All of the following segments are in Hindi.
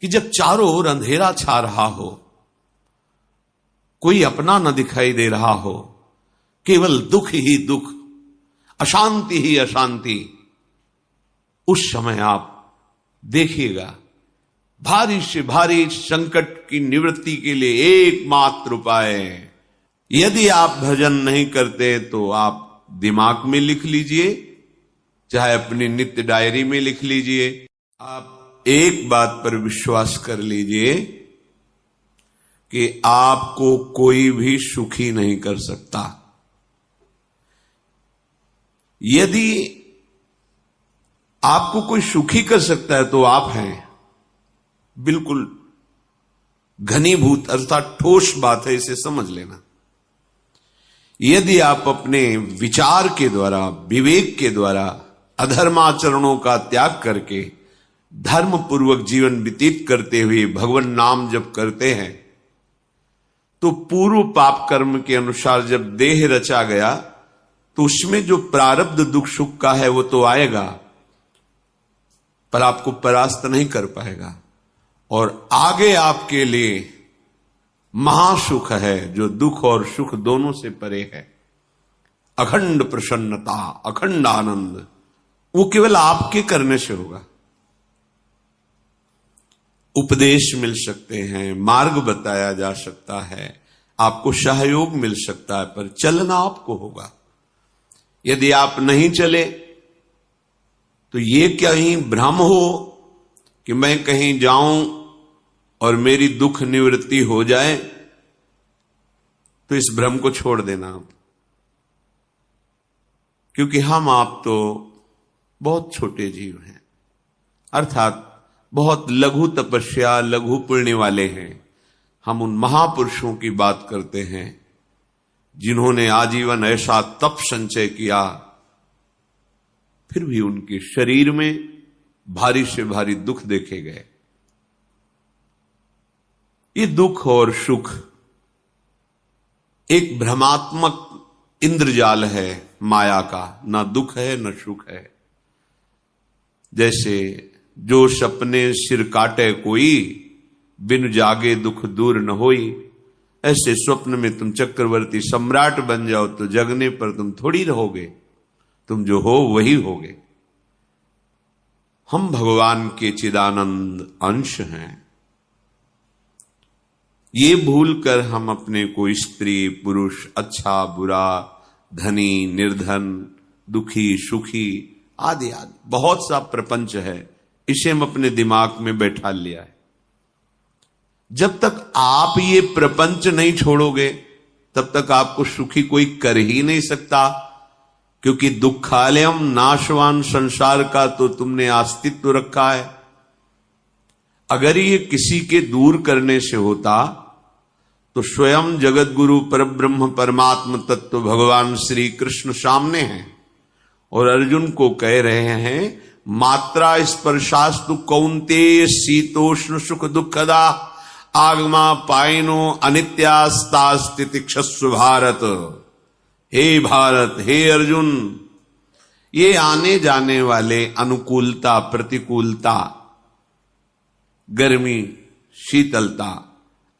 कि जब चारों ओर अंधेरा छा रहा हो, कोई अपना न दिखाई दे रहा हो, केवल दुख ही दुख, अशांति ही अशांति, उस समय आप देखिएगा भारी से भारी संकट की निवृत्ति के लिए एकमात्र उपाय है। यदि आप भजन नहीं करते तो आप दिमाग में लिख लीजिए, चाहे अपनी नित्य डायरी में लिख लीजिए। आप एक बात पर विश्वास कर लीजिए कि आपको कोई भी सुखी नहीं कर सकता। यदि आपको कोई सुखी कर सकता है तो आप हैं। बिल्कुल घनीभूत अर्थात ठोस बात है, इसे समझ लेना। यदि आप अपने विचार के द्वारा, विवेक के द्वारा अधर्माचरणों का त्याग करके धर्म पूर्वक जीवन व्यतीत करते हुए भगवान नाम जप करते हैं, तो पूर्व पाप कर्म के अनुसार जब देह रचा गया तो उसमें जो प्रारब्ध दुख सुख का है वो तो आएगा, पर आपको परास्त नहीं कर पाएगा। और आगे आपके लिए महासुख है जो दुख और सुख दोनों से परे है। अखंड प्रसन्नता, अखंड आनंद, वो केवल आपके करने से होगा। उपदेश मिल सकते हैं, मार्ग बताया जा सकता है, आपको सहयोग मिल सकता है, पर चलना आपको होगा। यदि आप नहीं चले तो ये कहीं भ्रम हो कि मैं कहीं जाऊं और मेरी दुख निवृत्ति हो जाए, तो इस भ्रम को छोड़ देना आप। क्योंकि हम आप तो बहुत छोटे जीव हैं, अर्थात बहुत लघु तपस्या, लघु पुण्य वाले हैं। हम उन महापुरुषों की बात करते हैं जिन्होंने आजीवन ऐसा तप संचय किया, फिर भी उनके शरीर में भारी से भारी दुख देखे गए। ये दुख और सुख एक भ्रमात्मक इंद्रजाल है माया का, ना दुख है न सुख है। जैसे जो सपने सिर काटे कोई, बिन जागे दुख दूर न होई, ऐसे स्वप्न में तुम चक्रवर्ती सम्राट बन जाओ तो जगने पर तुम थोड़ी रहोगे, तुम जो हो वही होगे। हम भगवान के चिदानंद अंश हैं। ये भूलकर हम अपने को स्त्री पुरुष, अच्छा बुरा, धनी निर्धन, दुखी सुखी आदि आदि बहुत सा प्रपंच है, इसे हम अपने दिमाग में बैठा लिया है। जब तक आप ये प्रपंच नहीं छोड़ोगे तब तक आपको सुखी कोई कर ही नहीं सकता, क्योंकि दुखालयम नाशवान संसार का तो तुमने अस्तित्व रखा है। अगर ये किसी के दूर करने से होता तो स्वयं जगत गुरु परब्रह्म परमात्म तत्व भगवान श्री कृष्ण सामने हैं और अर्जुन को कह रहे हैं, मात्रा स्पर्शास्तु कौन्तेय शीतोष्ण सुख दुखदा आगमा पायनो अनित्यास्तास्तितिक्षस्व भारत। हे भारत, हे अर्जुन, ये आने जाने वाले अनुकूलता प्रतिकूलता, गर्मी शीतलता,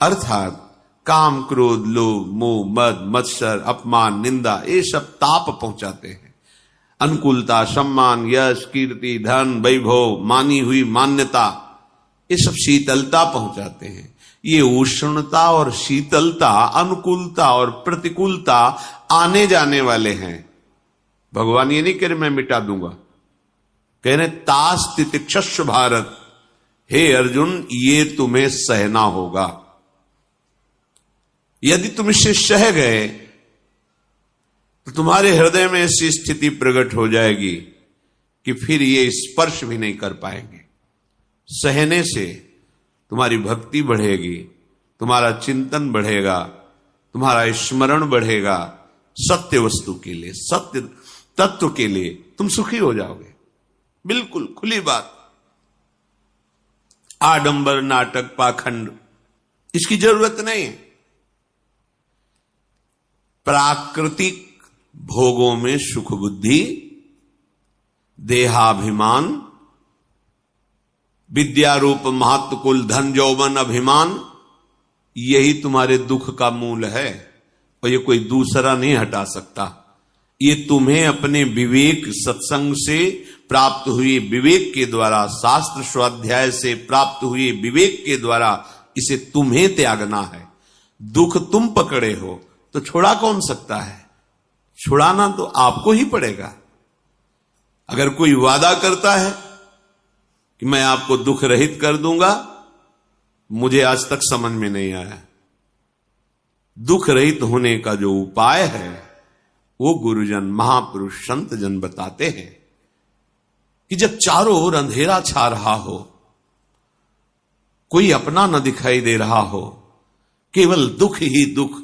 अर्थात काम क्रोध लोभ मोह मद मत्सर अपमान निंदा, ये सब ताप पहुंचाते हैं। अनुकूलता सम्मान यश कीर्ति धन वैभव मानी हुई मान्यता, ये सब शीतलता पहुंचाते हैं। ये उष्णता और शीतलता, अनुकूलता और प्रतिकूलता आने जाने वाले हैं। भगवान ये नहीं कह रहे मैं मिटा दूंगा, कह रहे तास्तितिक्षस्व भारत, हे अर्जुन ये तुम्हें सहना होगा। यदि तुम इसे सह गए तो तुम्हारे हृदय में ऐसी स्थिति प्रकट हो जाएगी कि फिर ये स्पर्श भी नहीं कर पाएंगे। सहने से तुम्हारी भक्ति बढ़ेगी, तुम्हारा चिंतन बढ़ेगा, तुम्हारा स्मरण बढ़ेगा, सत्य वस्तु के लिए, सत्य तत्व के लिए तुम सुखी हो जाओगे। बिल्कुल खुली बात। आडंबर नाटक पाखंड इसकी जरूरत नहीं है। प्राकृतिक भोगों में सुख बुद्धि, देहाभिमान, विद्या रूप महत्व कुल धन यौवन अभिमान, यही तुम्हारे दुख का मूल है और ये कोई दूसरा नहीं हटा सकता। ये तुम्हें अपने विवेक सत्संग से प्राप्त हुए विवेक के द्वारा, शास्त्र स्वाध्याय से प्राप्त हुए विवेक के द्वारा इसे तुम्हें त्यागना है। दुख तुम पकड़े हो तो छुड़ा कौन सकता है? छुड़ाना तो आपको ही पड़ेगा। अगर कोई वादा करता है कि मैं आपको दुख रहित कर दूंगा, मुझे आज तक समझ में नहीं आया। दुख रहित होने का जो उपाय है वो गुरुजन, महापुरुष, संत जन बताते हैं कि जब चारों ओर अंधेरा छा रहा हो, कोई अपना न दिखाई दे रहा हो, केवल दुख ही दुख,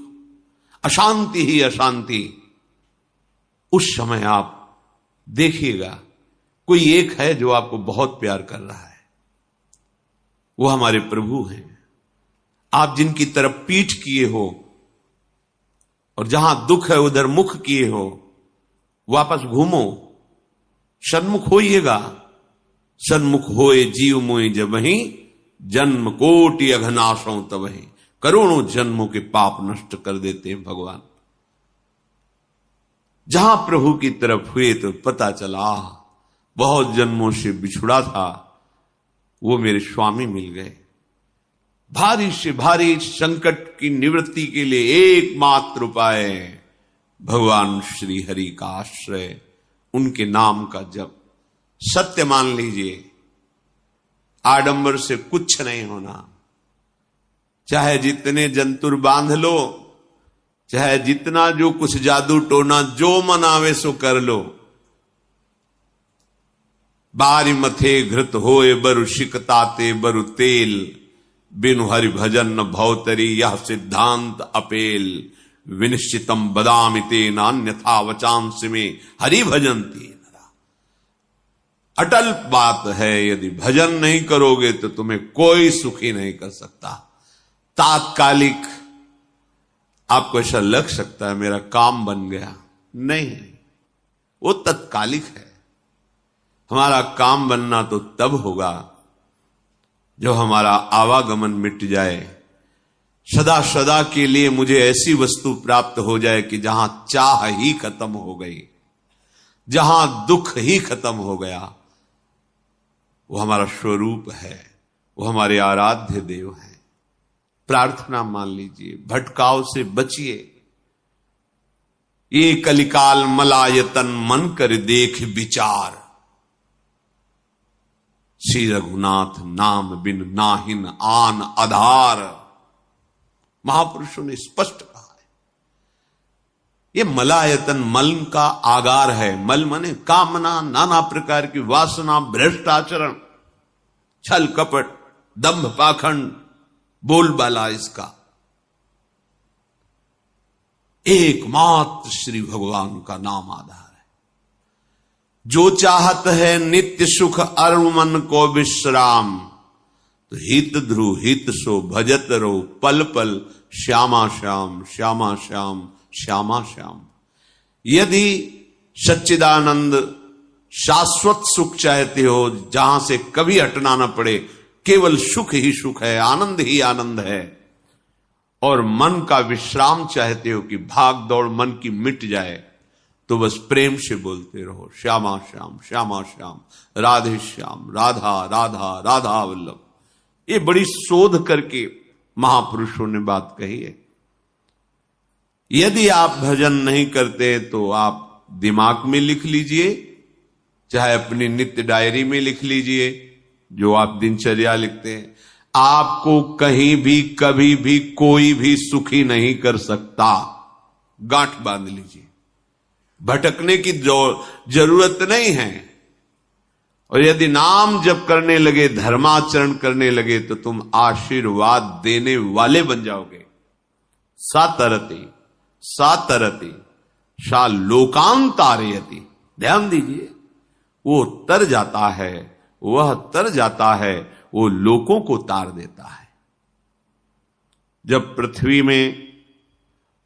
अशांति ही अशांति, उस समय आप देखिएगा कोई एक है जो आपको बहुत प्यार कर रहा है। वो हमारे प्रभु हैं। आप जिनकी तरफ पीठ किए हो और जहां दुख है उधर मुख किए हो, वापस घूमो, सन्मुख होइएगा। सन्मुख होए जीव मोए जब वहीं, जन्म कोटि अघनाशों तब वहीं। करोड़ों जन्मों के पाप नष्ट कर देते हैं भगवान। जहां प्रभु की तरफ हुए तो पता चला बहुत जन्मों से बिछुड़ा था, वो मेरे स्वामी मिल गए। भारी से भारी संकट की निवृत्ति के लिए एकमात्र उपाय भगवान श्री हरि का आश्रय, उनके नाम का जप। सत्य मान लीजिए, आडंबर से कुछ नहीं होना। चाहे जितने जंतुर बांध लो, चाहे जितना जो कुछ जादू टोना जो मन आवे सो कर लो, बारी मथे घृत होए बरु शिकताते बरु तेल, बिनु हरि भजन न भवतरी यह सिद्धांत अपेल। विनिश्चितम बदामिते नान्यथा वचांस में हरि भजंती। अटल बात है, यदि भजन नहीं करोगे तो तुम्हें कोई सुखी नहीं कर सकता। तात्कालिक आपको ऐसा लग सकता है मेरा काम बन गया, नहीं, वो तत्कालिक है। हमारा काम बनना तो तब होगा जो हमारा आवागमन मिट जाए, सदा सदा के लिए मुझे ऐसी वस्तु प्राप्त हो जाए कि जहां चाह ही खत्म हो गई, जहां दुख ही खत्म हो गया। वो हमारा स्वरूप है, वो हमारे आराध्य देव हैं। प्रार्थना मान लीजिए, भटकाव से बचिए। ये कलिकाल मलायतन मन कर देख विचार, श्री रघुनाथ नाम बिन नाहिन आन आधार। महापुरुषों ने स्पष्ट कहा है। ये मलायतन मल का आगार है। मल माने कामना, नाना प्रकार की वासना, भ्रष्ट आचरण, छल कपट, दंभ पाखंड, बोलबाला, इसका एकमात्र श्री भगवान का नाम आधार है। जो चाहत है नित्य सुख अरु मन को विश्राम, तो हित ध्रुव हित सो भजत रहो पल पल श्यामा श्याम श्यामा श्याम श्यामा श्याम। यदि सच्चिदानंद शाश्वत सुख चाहते हो, जहां से कभी हटना न पड़े, केवल सुख ही सुख है, आनंद ही आनंद है, और मन का विश्राम चाहते हो कि भाग दौड़ मन की मिट जाए, तो बस प्रेम से बोलते रहो श्यामा श्याम श्यामा श्याम, राधे श्याम, राधा राधा राधा वल्लभ। ये बड़ी शोध करके महापुरुषों ने बात कही है। यदि आप भजन नहीं करते तो आप दिमाग में लिख लीजिए, चाहे अपनी नित्य डायरी में लिख लीजिए, जो आप दिनचर्या लिखते हैं। आपको कहीं भी कभी भी कोई भी सुखी नहीं कर सकता। गांठ बांध लीजिए, भटकने की जरूरत नहीं है। और यदि नाम जप करने लगे, धर्माचरण करने लगे, तो तुम आशीर्वाद देने वाले बन जाओगे। सातरति सातरति सा लोकांतारयति। ध्यान दीजिए, वो तर जाता है, वह तर जाता है, वो लोकों को तार देता है। जब पृथ्वी में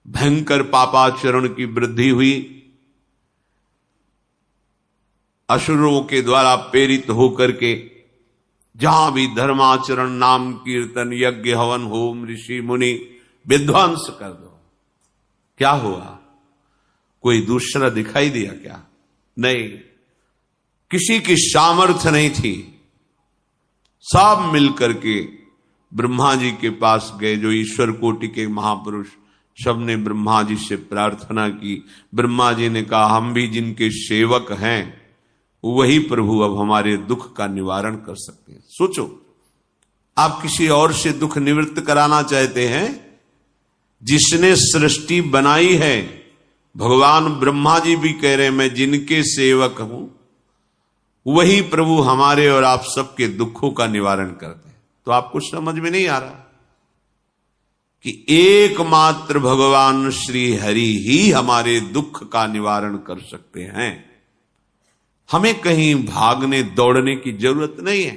भयंकर पापाचरण की वृद्धि हुई, असुरों के द्वारा प्रेरित होकर के जहां भी धर्माचरण, नाम कीर्तन, यज्ञ, हवन, होम, ऋषि मुनि विध्वंस कर दो। क्या हुआ? कोई दूसरा दिखाई दिया क्या? नहीं, किसी की सामर्थ्य नहीं थी। सब मिलकर के ब्रह्मा जी के पास गए, जो ईश्वर कोटि के महापुरुष, सबने ब्रह्मा जी से प्रार्थना की। ब्रह्मा जी ने कहा, हम भी जिनके सेवक हैं वही प्रभु अब हमारे दुख का निवारण कर सकते हैं। सोचो, आप किसी और से दुख निवृत्त कराना चाहते हैं? जिसने सृष्टि बनाई है, भगवान ब्रह्मा जी भी कह रहे हैं मैं जिनके सेवक हूं, वही प्रभु हमारे और आप सबके दुखों का निवारण करते हैं। तो आपको समझ में नहीं आ रहा कि एकमात्र भगवान श्री हरि ही हमारे दुख का निवारण कर सकते हैं। हमें कहीं भागने दौड़ने की जरूरत नहीं है।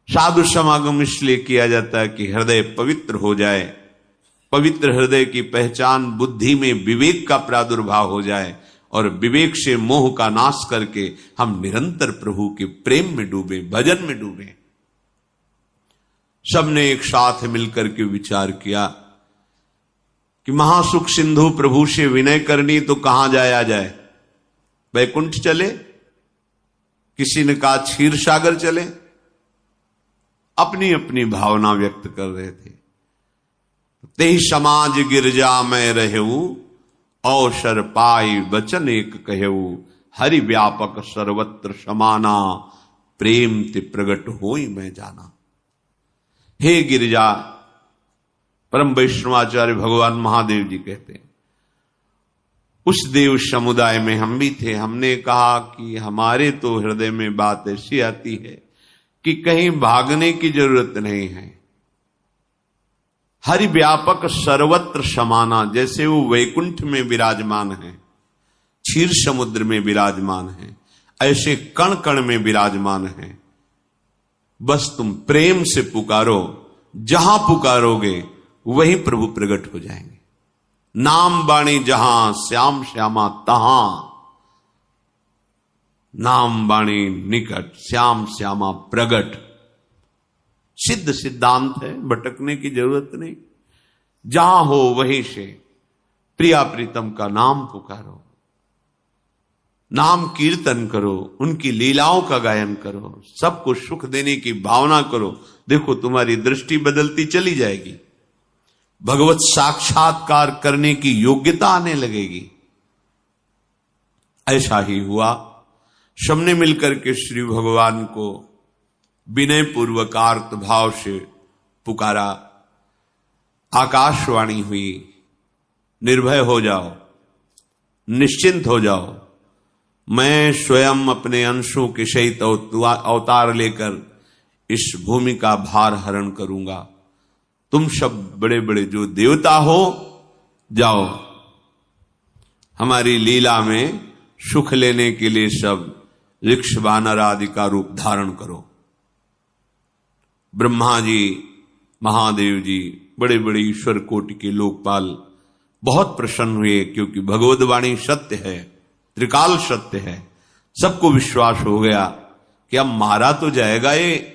साधु समागम इसलिए किया जाता है कि हृदय पवित्र हो जाए। पवित्र हृदय की पहचान बुद्धि में विवेक का प्रादुर्भाव हो जाए, और विवेक से मोह का नाश करके हम निरंतर प्रभु के प्रेम में डूबे, भजन में डूबे। सबने एक साथ मिलकर के विचार किया कि महासुख सिंधु प्रभु से विनय करनी तो कहां जाया जाए? वैकुंठ चले, किसी ने कहा क्षीर सागर चले। अपनी अपनी भावना व्यक्त कर रहे थे। तेहि समाज गिरजा में रहेऊ, अवसर पाई वचन एक कहेऊ, हरि व्यापक सर्वत्र समाना, प्रेम ते प्रगट होई मैं जाना। हे गिरिजा, परम वैष्णवाचार्य भगवान महादेव जी कहते हैं, उस देव समुदाय में हम भी थे। हमने कहा कि हमारे तो हृदय में बात ऐसी आती है कि कहीं भागने की जरूरत नहीं है। हरि व्यापक सर्वत्र समाना, जैसे वो वैकुंठ में विराजमान है, क्षीर समुद्र में विराजमान है, ऐसे कण कण में विराजमान है। बस तुम प्रेम से पुकारो, जहां पुकारोगे वहीं प्रभु प्रकट हो जाएंगे। नाम बाणी जहां, श्याम श्यामा तहां। नाम बाणी निकट, श्याम श्यामा प्रगट। सिद्ध सिद्धांत है, भटकने की जरूरत नहीं। जहां हो वहीं से प्रिया प्रीतम का नाम पुकारो, नाम कीर्तन करो, उनकी लीलाओं का गायन करो, सबको सुख देने की भावना करो। देखो तुम्हारी दृष्टि बदलती चली जाएगी, भगवत साक्षात्कार करने की योग्यता आने लगेगी। ऐसा ही हुआ। सबने मिलकर के श्री भगवान को विनय पूर्वक आर्त भाव से पुकारा। आकाशवाणी हुई, निर्भय हो जाओ, निश्चिंत हो जाओ, मैं स्वयं अपने अंशों के सहित अवतार लेकर इस भूमि का भार हरण करूंगा। तुम सब बड़े बड़े जो देवता हो, जाओ हमारी लीला में सुख लेने के लिए सब ऋक्ष वानर आदि का रूप धारण करो। ब्रह्मा जी, महादेव जी, बड़े बड़े ईश्वर कोटि के लोकपाल बहुत प्रसन्न हुए, क्योंकि भगवद वाणी सत्य है, त्रिकाल सत्य है। सबको विश्वास हो गया कि अब मारा तो जाएगा ये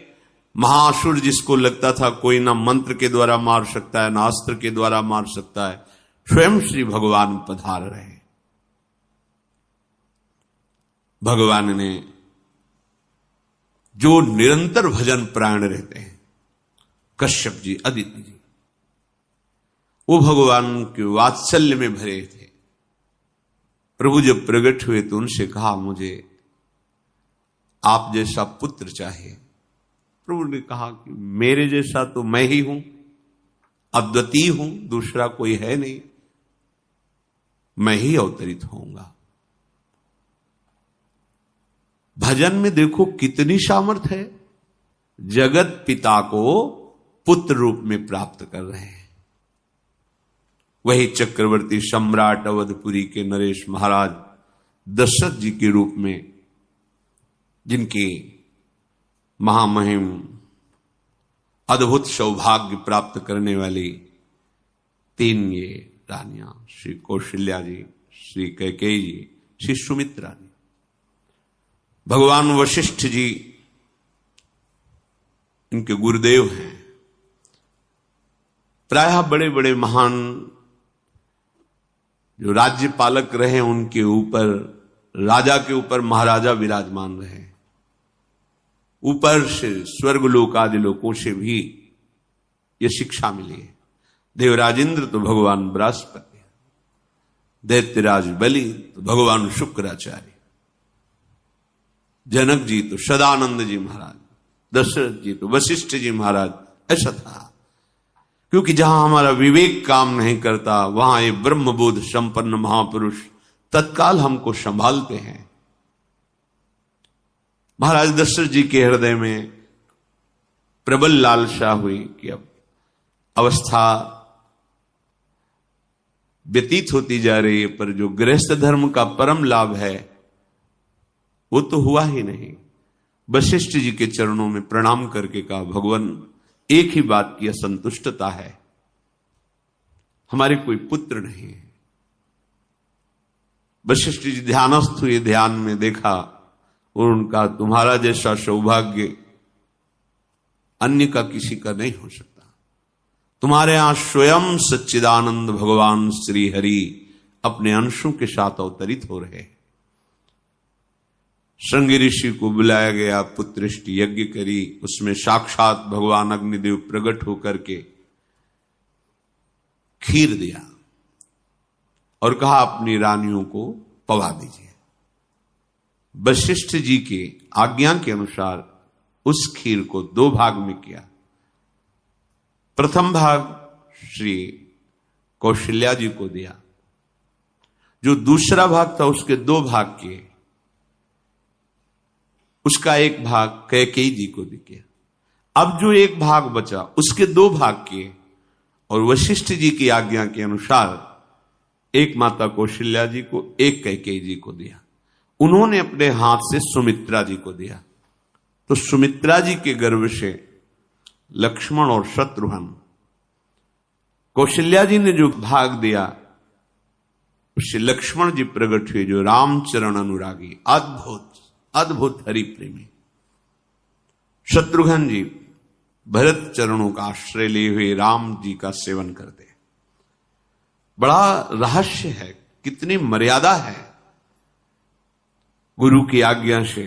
महासुर, जिसको लगता था कोई ना मंत्र के द्वारा मार सकता है, ना अस्त्र के द्वारा मार सकता है। स्वयं श्री भगवान पधार रहे। भगवान ने जो निरंतर भजन प्राण रहते हैं, कश्यप जी, अदिति जी, वो भगवान के वात्सल्य में भरे थे। प्रभु जब प्रकट हुए तो उनसे कहा, मुझे आप जैसा पुत्र चाहिए। प्रभु ने कहा कि मेरे जैसा तो मैं ही हूं, अद्वितीय हूं, दूसरा कोई है नहीं, मैं ही अवतरित होऊंगा। भजन में देखो कितनी सामर्थ्य है। जगत पिता को पुत्र रूप में प्राप्त कर रहे हैं। वही चक्रवर्ती सम्राट अवधपुरी के नरेश महाराज दशरथ जी के रूप में, जिनकी महामहिम अद्भुत सौभाग्य प्राप्त करने वाली तीन ये रानियां, श्री कौशल्या जी, श्री कैकेयी जी, श्री सुमित्रा जी। भगवान वशिष्ठ जी इनके गुरुदेव हैं। प्रायः बड़े बड़े महान जो राज्य पालक रहे उनके ऊपर, राजा के ऊपर महाराजा विराजमान रहे। ऊपर से स्वर्गलोक आदि लोकों से भी ये शिक्षा मिली है। देवराजेंद्र तो भगवान बृहस्पति, दैत्यराज बलि तो भगवान शुक्राचार्य, जनक जी तो सदानंद जी महाराज, दशरथ जी तो वशिष्ठ जी महाराज। ऐसा था, क्योंकि जहां हमारा विवेक काम नहीं करता वहां ये ब्रह्मबोध संपन्न महापुरुष तत्काल हमको संभालते हैं। महाराज दशरथ जी के हृदय में प्रबल लालसा हुई कि अब अवस्था व्यतीत होती जा रही है, पर जो गृहस्थ धर्म का परम लाभ है वो तो हुआ ही नहीं। वशिष्ठ जी के चरणों में प्रणाम करके कहा, भगवान एक ही बात की असंतुष्टता है, हमारे कोई पुत्र नहीं है। वशिष्ठ जी ध्यानस्थ हुए, ध्यान में देखा और उनका, तुम्हारा जैसा सौभाग्य अन्य का किसी का नहीं हो सकता। तुम्हारे यहां स्वयं सच्चिदानंद भगवान श्री हरि अपने अंशों के साथ अवतरित हो रहे। श्रृंगी ऋषि को बुलाया गया, पुत्रष्टि यज्ञ करी, उसमें साक्षात भगवान अग्निदेव प्रकट होकर के खीर दिया और कहा अपनी रानियों को पवा दीजिए। वशिष्ठ जी के आज्ञा के अनुसार उस खीर को 2 भाग में किया। प्रथम भाग श्री कौशल्या जी को दिया, जो दूसरा भाग था उसके 2 भाग किए, उसका 1 भाग कैकेयी जी को दिया। अब जो 1 भाग बचा उसके 2 भाग किए और वशिष्ठ जी की आज्ञा के अनुसार 1 माता कौशल्या जी को, 1 कैकेयी जी को दिया। उन्होंने अपने हाथ से सुमित्रा जी को दिया। तो सुमित्रा जी के गर्भ से लक्ष्मण और शत्रुघ्न, कौशल्या जी ने जो भाग दिया उससे लक्ष्मण जी प्रकट हुए, जो रामचरण अनुरागी, अद्भुत अद्भुत हरि प्रेमी। शत्रुघ्न जी भरत चरणों का आश्रय लिए हुए राम जी का सेवन करते। बड़ा रहस्य है, कितनी मर्यादा है गुरु की आज्ञा से।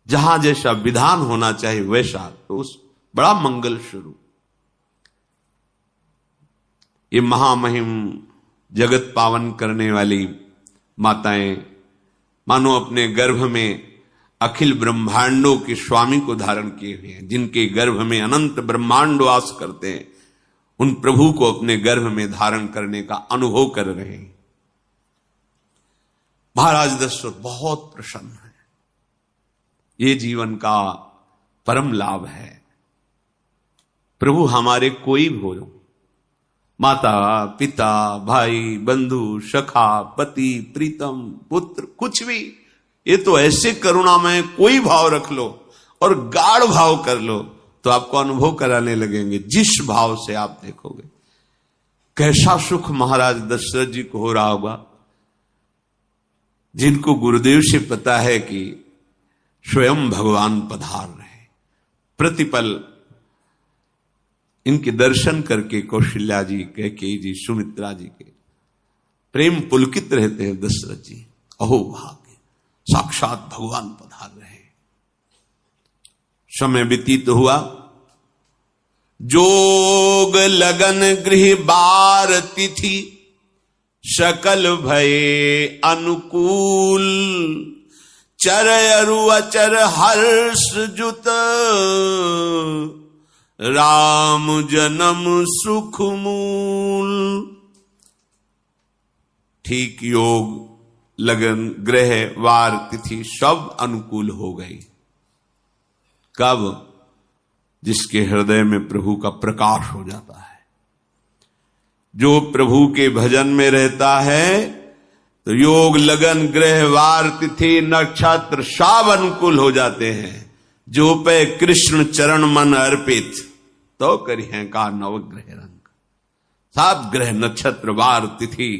जहां जैसा विधान होना चाहिए वैसा, तो उस बड़ा मंगल शुरू। ये महामहिम जगत पावन करने वाली माताएं मानो अपने गर्भ में अखिल ब्रह्मांडों के स्वामी को धारण किए हुए हैं, जिनके गर्भ में अनंत ब्रह्मांड वास करते हैं, उन प्रभु को अपने गर्भ में धारण करने का अनुभव कर रहे हैं। महाराज दशरथ बहुत प्रसन्न है। ये जीवन का परम लाभ है। प्रभु हमारे कोई हो, माता पिता भाई बंधु सखा पति प्रीतम पुत्र, कुछ भी, ये तो ऐसे करुणामय कोई भाव रख लो और गाढ़ भाव कर लो तो आपको अनुभव कराने लगेंगे। जिस भाव से आप देखोगे कैसा सुख महाराज दशरथ जी को हो रहा होगा, जिनको गुरुदेव से पता है कि स्वयं भगवान पधार रहे। प्रतिपल इनके दर्शन करके कौशल्या जी, कैकेयी जी, सुमित्रा जी के प्रेम पुलकित रहते हैं। दशरथ जी, अहो भाग्य, साक्षात भगवान पधार रहे। समय व्यतीत हुआ, जोग लगन गृह बार तिथि, सकल भये अनुकूल, चर अरु अचर हर्ष जुत, राम जन्म सुख मूल। ठीक योग लगन ग्रह वार तिथि सब अनुकूल हो गई। कब? जिसके हृदय में प्रभु का प्रकाश हो जाता है। जो प्रभु के भजन में रहता है तो योग लगन ग्रह वार तिथि नक्षत्र सब अनुकूल हो जाते हैं। जो पे कृष्ण चरण मन अर्पित, तो करी है का नवग्रह रंग। सात ग्रह नक्षत्र वार तिथि,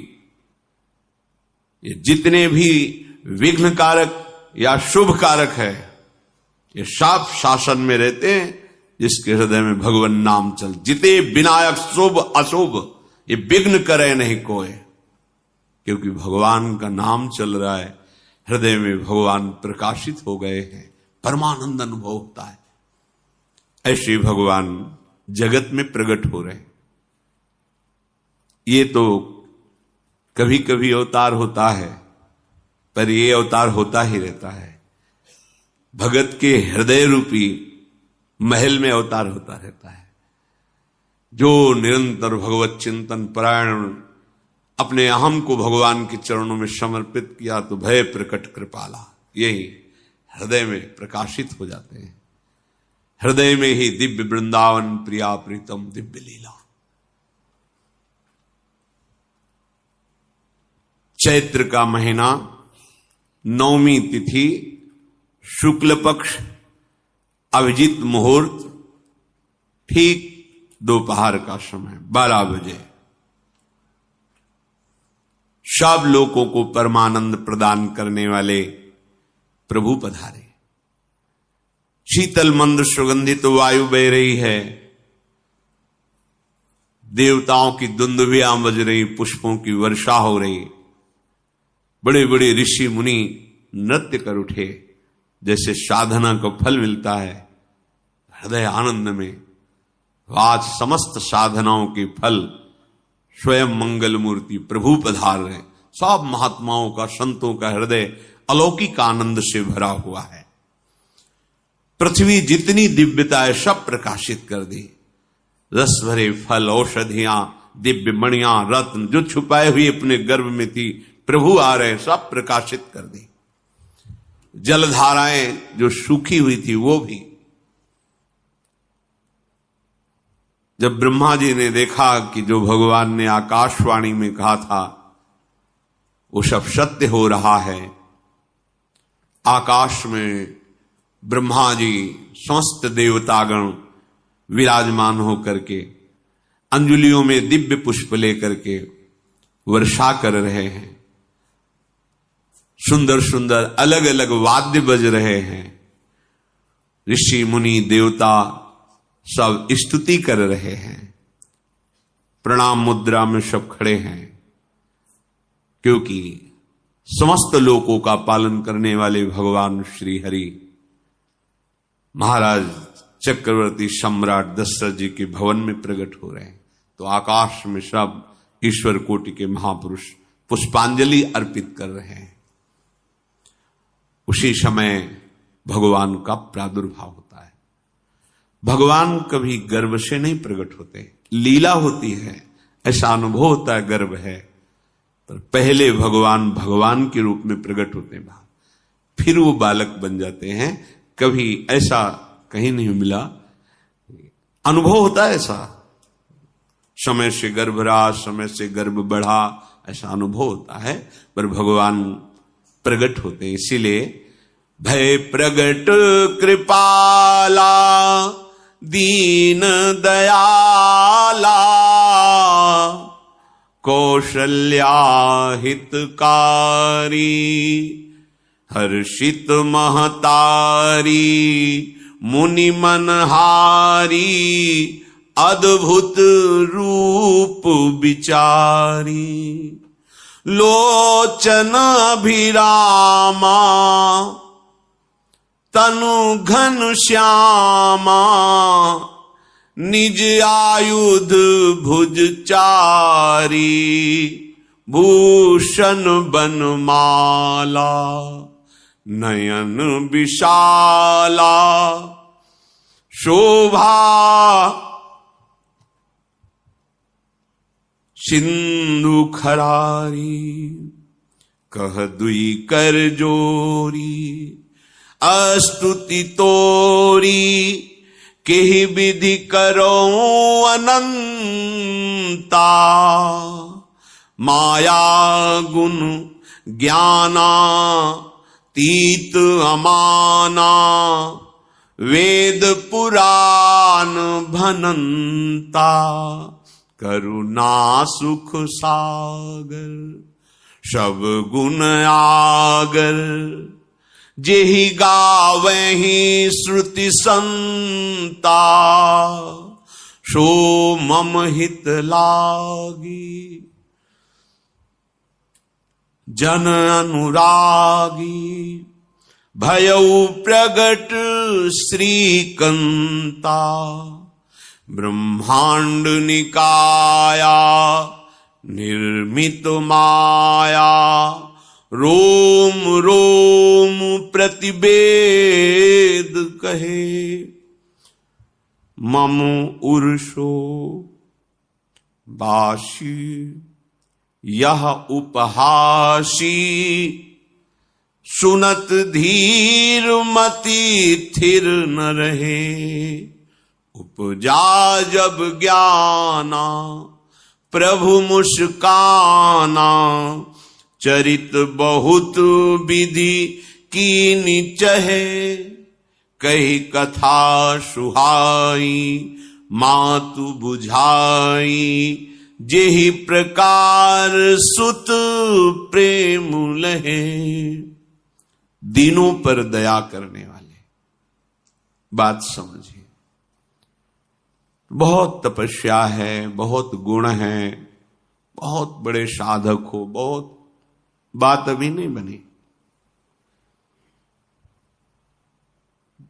ये जितने भी विघ्न कारक या शुभ कारक है, ये सब शासन में रहते हैं जिसके हृदय में भगवान नाम चल। जिते विनायक शुभ अशुभ ये विघ्न करे नहीं कोई, क्योंकि भगवान का नाम चल रहा है, हृदय में भगवान प्रकाशित हो गए हैं, परमानंद अनुभव होता है। ऐसे भगवान जगत में प्रकट हो रहे हैं। ये तो कभी कभी अवतार होता है, पर ये अवतार होता ही रहता है। भगत के हृदय रूपी महल में अवतार होता रहता है। जो निरंतर भगवत चिंतन परायण अपने अहम को भगवान के चरणों में समर्पित किया तो भय प्रकट कृपाला, यही हृदय में प्रकाशित हो जाते हैं। हृदय में ही दिव्य वृंदावन प्रिया प्रीतम दिव्य लीला। चैत्र का महीना, नवमी तिथि, शुक्ल पक्ष, अभिजीत मुहूर्त, ठीक दोपहर का समय 12 बजे। सब लोगों को परमानंद प्रदान करने वाले प्रभु पधारे। शीतल मंद सुगंधित वायु बह रही है, देवताओं की दुंदुभियां बज रही, पुष्पों की वर्षा हो रही। बड़े बड़े ऋषि मुनि नृत्य कर उठे, जैसे साधना को फल मिलता है। हृदय आनंद में आज समस्त साधनाओं के फल स्वयं मंगल मूर्ति प्रभु पधार रहे। सब महात्माओं का, संतों का हृदय अलौकिक आनंद से भरा हुआ है। पृथ्वी जितनी दिव्यता है सब प्रकाशित कर दी। रस भरे फल, औषधियां, दिव्य मणियां, रत्न जो छुपाए हुए अपने गर्भ में थी, प्रभु आ रहे, सब प्रकाशित कर दी। जलधाराएं जो सूखी हुई थी वो भी। जब ब्रह्मा जी ने देखा कि जो भगवान ने आकाशवाणी में कहा था वो सब सत्य हो रहा है, आकाश में ब्रह्मा जी समस्त देवतागण विराजमान होकर के अंजलियों में दिव्य पुष्प लेकर के वर्षा कर रहे हैं। सुंदर सुंदर अलग अलग वाद्य बज रहे हैं। ऋषि मुनि देवता सब स्तुति कर रहे हैं। प्रणाम मुद्रा में सब खड़े हैं, क्योंकि समस्त लोकों का पालन करने वाले भगवान श्री हरि महाराज चक्रवर्ती सम्राट दशरथ जी के भवन में प्रकट हो रहे हैं। तो आकाश में सब ईश्वर कोटि के महापुरुष पुष्पांजलि अर्पित कर रहे हैं। उसी समय भगवान का प्रादुर्भाव होता है। भगवान कभी गर्भ से नहीं प्रकट होते, लीला होती है, ऐसा अनुभव होता है गर्भ है, पर पहले भगवान भगवान के रूप में प्रकट होते हैं, फिर वो बालक बन जाते हैं। कभी ऐसा कहीं नहीं मिला, अनुभव होता है ऐसा। समय से गर्भ रहा, समय से गर्भ बढ़ा, ऐसा अनुभव होता है, पर भगवान प्रकट होते हैं। इसीलिए भय प्रगट कृपाला दीन दयाला कौशल्या हितकारी हर्षित महतारी मुनि मनहारी अद्भुत रूप विचारी लोचन अभिरामा तनु घन श्यामा निज आयुध भुज चारी भूषण बनमाला नयन विशाला शोभा सिंधु खरारी कह दुई कर जोरी अस्तुति तोरी केहि विधि करो अनंता माया गुण ज्ञाना तीत अमाना वेद पुराण भनंता करुणा सुख सागर सब गुण आगर जेहि गावहि श्रुति संता, सो मम हित लागी। जन अनुरागी भयउ प्रगट श्रीकंता, ब्रह्मांड निकाया निर्मित माया, रोम रोम प्रतिवेद कहे। मम उर्षो बाशी यह उपहासी, सुनत धीर मति थिर न रहे। उपजा जब ज्ञाना प्रभु मुस्काना, चरित बहुत विधि कीनि चहे। कही कथा सुहाई मातु बुझाई, जेहि प्रकार सुत प्रेम लहे। दीनों पर दया करने वाले, बात समझिए। बहुत तपस्या है, बहुत गुण है, बहुत बड़े साधक हो, बहुत बात अभी नहीं बनी।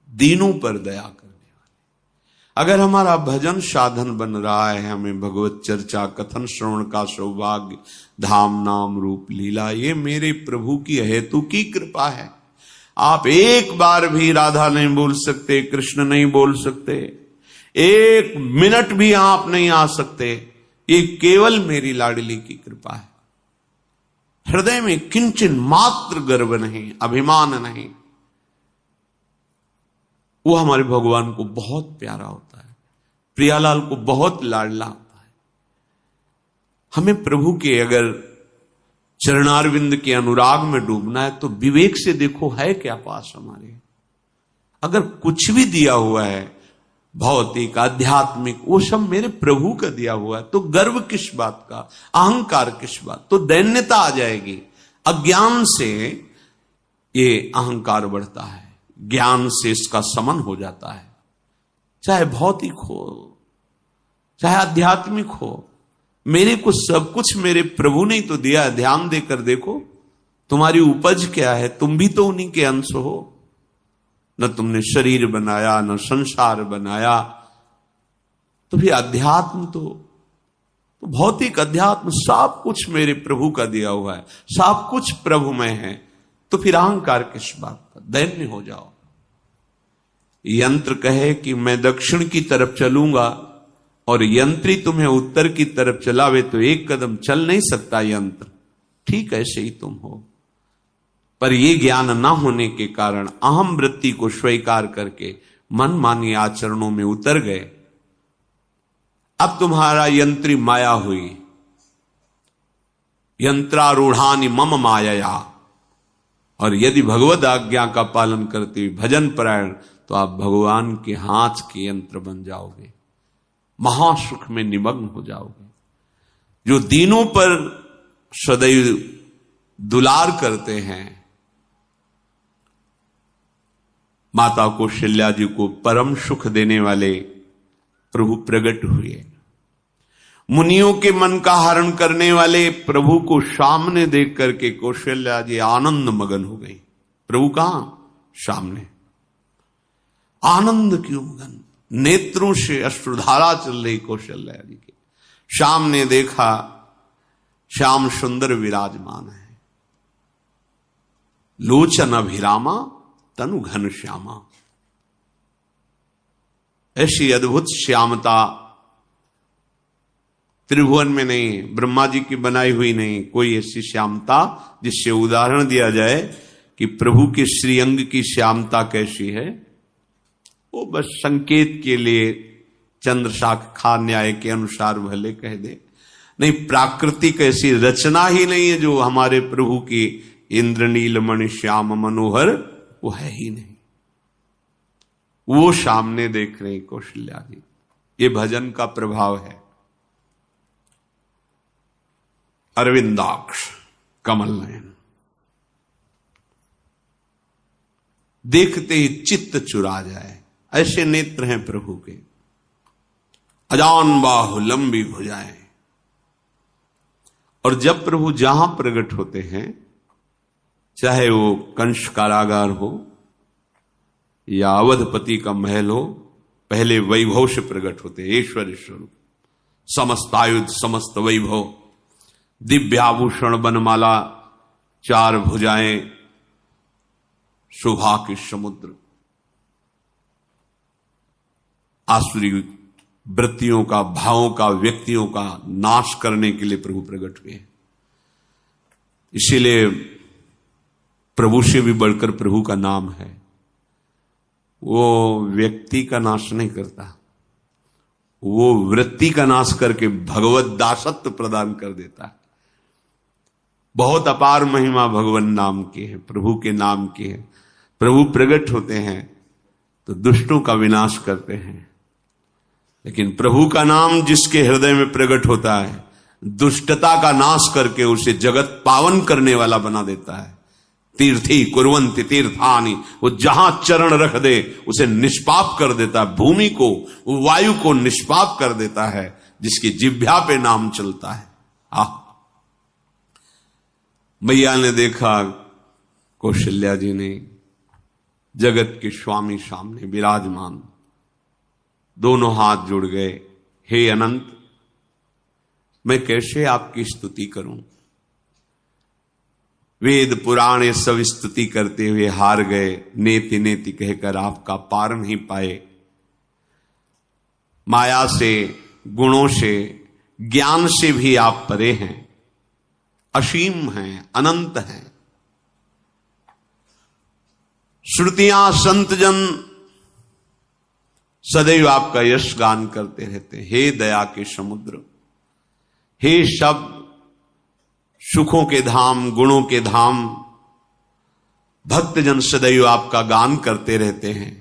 दीनों पर दया करने वाले। अगर हमारा भजन साधन बन रहा है, हमें भगवत चर्चा कथन श्रवण का सौभाग्य, धाम नाम रूप लीला, ये मेरे प्रभु की हेतु की कृपा है। आप एक बार भी राधा नहीं बोल सकते, कृष्ण नहीं बोल सकते, एक मिनट भी आप नहीं आ सकते, ये केवल मेरी लाडली की कृपा है। हृदय में किंचन मात्र गर्व नहीं, अभिमान नहीं। वो हमारे भगवान को बहुत प्यारा होता है, प्रियालाल को बहुत लाडला होता है। हमें प्रभु के अगर चरणारविंद के अनुराग में डूबना है तो विवेक से देखो है क्या पास हमारे। अगर कुछ भी दिया हुआ है भौतिक आध्यात्मिक, वो सब मेरे प्रभु का दिया हुआ है, तो गर्व किस बात का, अहंकार किस बात, तो दैन्यता आ जाएगी। अज्ञान से ये अहंकार बढ़ता है, ज्ञान से इसका समन हो जाता है। चाहे भौतिक हो चाहे आध्यात्मिक हो, मेरे को सब कुछ मेरे प्रभु ने तो दिया है। ध्यान देकर देखो तुम्हारी उपज क्या है, तुम भी तो उन्हीं के अंश हो। न तुमने शरीर बनाया, न संसार बनाया, तो फिर अध्यात्म तो भौतिक अध्यात्म सब कुछ मेरे प्रभु का दिया हुआ है, सब कुछ प्रभु में है, तो फिर अहंकार किस बात का, दैन्य हो जाओ। यंत्र कहे कि मैं दक्षिण की तरफ चलूंगा और यंत्री तुम्हें उत्तर की तरफ चलावे तो एक कदम चल नहीं सकता यंत्र, ठीक ऐसे ही तुम हो। पर ये ज्ञान न होने के कारण अहम वृत्ति को स्वीकार करके मनमानी आचरणों में उतर गए। अब तुम्हारा यंत्री माया हुई, यंत्रारूढ़ानि मम मायया। और यदि भगवद आज्ञा का पालन करते हुए भजन परायण, तो आप भगवान के हाथ के यंत्र बन जाओगे, महासुख में निमग्न हो जाओगे। जो दीनों पर सदैव दुलार करते हैं, माता कौशल्या जी को परम सुख देने वाले प्रभु प्रकट हुए। मुनियों के मन का हरण करने वाले प्रभु को सामने देख करके कौशल्या जी आनंद मगन हो गई। प्रभु कहां? सामने। आनंद क्यों मगन, नेत्रों से अश्रुधारा चल रही कौशल्या जी के सामने देखा, श्याम सुंदर विराजमान है, लोचन अभिरामा तनु घन श्यामा। ऐसी अद्भुत श्यामता त्रिभुवन में नहीं, ब्रह्मा जी की बनाई हुई नहीं कोई ऐसी श्यामता जिससे उदाहरण दिया जाए कि प्रभु के श्रीअंग की श्यामता कैसी है। वो बस संकेत के लिए चंद्र शाखा न्याय के अनुसार भले कह दे, नहीं प्राकृतिक ऐसी रचना ही नहीं है जो हमारे प्रभु की इंद्रनील मणि श्याम मनोहर, वो है ही नहीं। वो सामने देख रहे कौशल्या जी। ये भजन का प्रभाव है। अरविंदाक्ष, कमल नयन, देखते ही चित्त चुरा जाए, ऐसे नेत्र हैं प्रभु के। अजान बाहु लंबी भुजाएं। और जब प्रभु जहां प्रकट होते हैं, चाहे वो कंस कारागार हो या अवधपति का महल हो, पहले वैभव से प्रकट होते हैं। ऐश्वर्य स्वरूप, समस्त आयुध, समस्त वैभव, दिव्याभूषण, बनमाला, 4 भुजाएं, शोभा के समुद्र, आसुरी वृत्तियों का, भावों का, व्यक्तियों का नाश करने के लिए प्रभु प्रकट हुए। इसीलिए प्रभु से भी बढ़कर प्रभु का नाम है। वो व्यक्ति का नाश नहीं करता, वो वृत्ति का नाश करके भगवत दासत्व प्रदान कर देता है। बहुत अपार महिमा भगवान नाम की है, प्रभु के नाम की है। प्रभु प्रकट होते हैं तो दुष्टों का विनाश करते हैं, लेकिन प्रभु का नाम जिसके हृदय में प्रकट होता है, दुष्टता का नाश करके उसे जगत पावन करने वाला बना देता है। तीर्थी कुर्वन्ति तीर्थानि, वो जहां चरण रख दे उसे निष्पाप कर देता है। भूमि को, वायु को निष्पाप कर देता है, जिसकी जिह्वा पे नाम चलता है। मैया ने देखा, कौशल्या जी ने, जगत के स्वामी सामने विराजमान, दोनों हाथ जुड़ गए। हे अनंत, मैं कैसे आपकी स्तुति करूं? वेद पुराण ये सब स्तुति करते हुए हार गए, नेति नेति कहकर आपका पार नहीं पाए। माया से, गुणों से, ज्ञान से भी आप परे हैं, असीम हैं, अनंत हैं। श्रुतियां, संतजन सदैव आपका यश गान करते रहते। हे दया के समुद्र, हे शब्द, सुखों के धाम, गुणों के धाम, भक्तजन सदैव आपका गान करते रहते हैं।